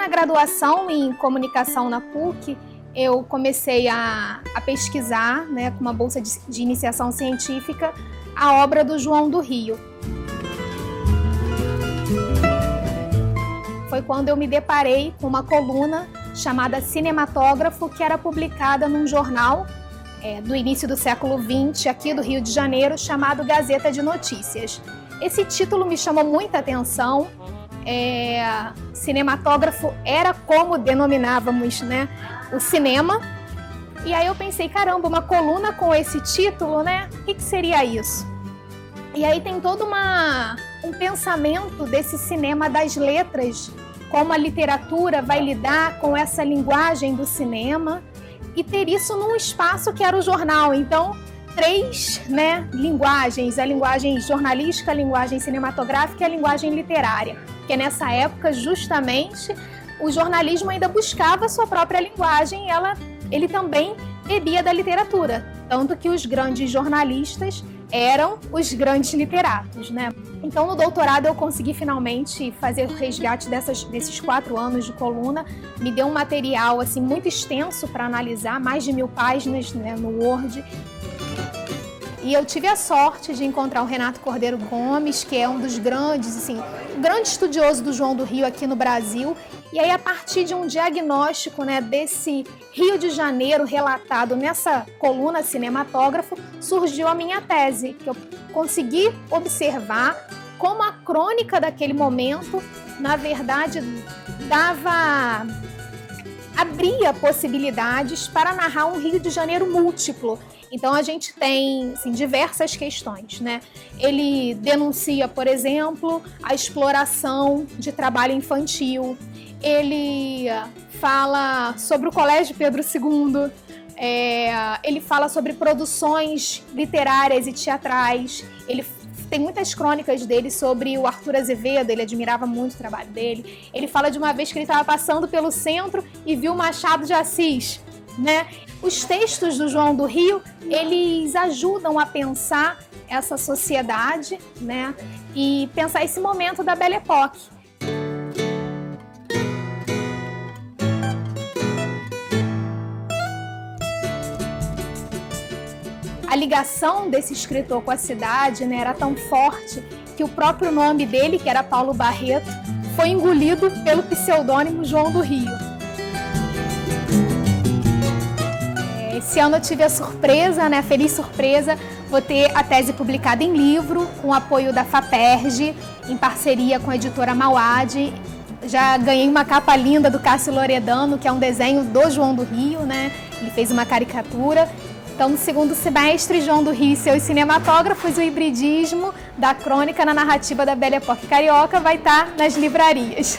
na graduação em comunicação na PUC, eu comecei a pesquisar, né, com uma bolsa de iniciação científica, a obra do João do Rio. Foi quando eu me deparei com uma coluna chamada Cinematógrafo, que era publicada num jornal do início do século XX, aqui do Rio de Janeiro, chamado Gazeta de Notícias. Esse título me chamou muita atenção. Cinematógrafo era como denominávamos, né, o cinema. E aí eu pensei, caramba, uma coluna com esse título, né? O que seria isso? E aí tem todo um pensamento desse cinema das letras, como a literatura vai lidar com essa linguagem do cinema e ter isso num espaço que era o jornal. Então, três, né, linguagens, a linguagem jornalística, a linguagem cinematográfica e a linguagem literária. Porque nessa época, justamente, o jornalismo ainda buscava a sua própria linguagem e ele também bebia da literatura. Tanto que os grandes jornalistas eram os grandes literatos, né? Então, no doutorado, eu consegui finalmente fazer o resgate desses 4 anos de coluna. Me deu um material assim, muito extenso para analisar, mais de 1000 páginas, né, no Word. E eu tive a sorte de encontrar o Renato Cordeiro Gomes, que é um dos grandes, assim, um grande estudioso do João do Rio aqui no Brasil. E aí, a partir de um diagnóstico, né, desse Rio de Janeiro relatado nessa coluna Cinematógrafo, surgiu a minha tese, que eu consegui observar como a crônica daquele momento, na verdade, abria possibilidades para narrar um Rio de Janeiro múltiplo. Então, a gente tem assim, diversas questões, né? Ele denuncia, por exemplo, a exploração de trabalho infantil. Ele fala sobre o Colégio Pedro II. Ele fala sobre produções literárias e teatrais. Ele tem muitas crônicas dele sobre o Arthur Azevedo, ele admirava muito o trabalho dele. Ele fala de uma vez que ele estava passando pelo centro e viu Machado de Assis, né? Os textos do João do Rio, eles ajudam a pensar essa sociedade, né? E pensar esse momento da Belle Époque. A ligação desse escritor com a cidade, né, era tão forte que o próprio nome dele, que era Paulo Barreto, foi engolido pelo pseudônimo João do Rio. Esse ano eu tive a surpresa, né, a feliz surpresa, vou ter a tese publicada em livro, com o apoio da FAPERJ, em parceria com a editora Mauad. Já ganhei uma capa linda do Cássio Loredano, que é um desenho do João do Rio, né? Ele fez uma caricatura. Então, no segundo semestre, João do Rio e seus cinematógrafos, o hibridismo da crônica na narrativa da Belle Époque carioca vai estar nas livrarias.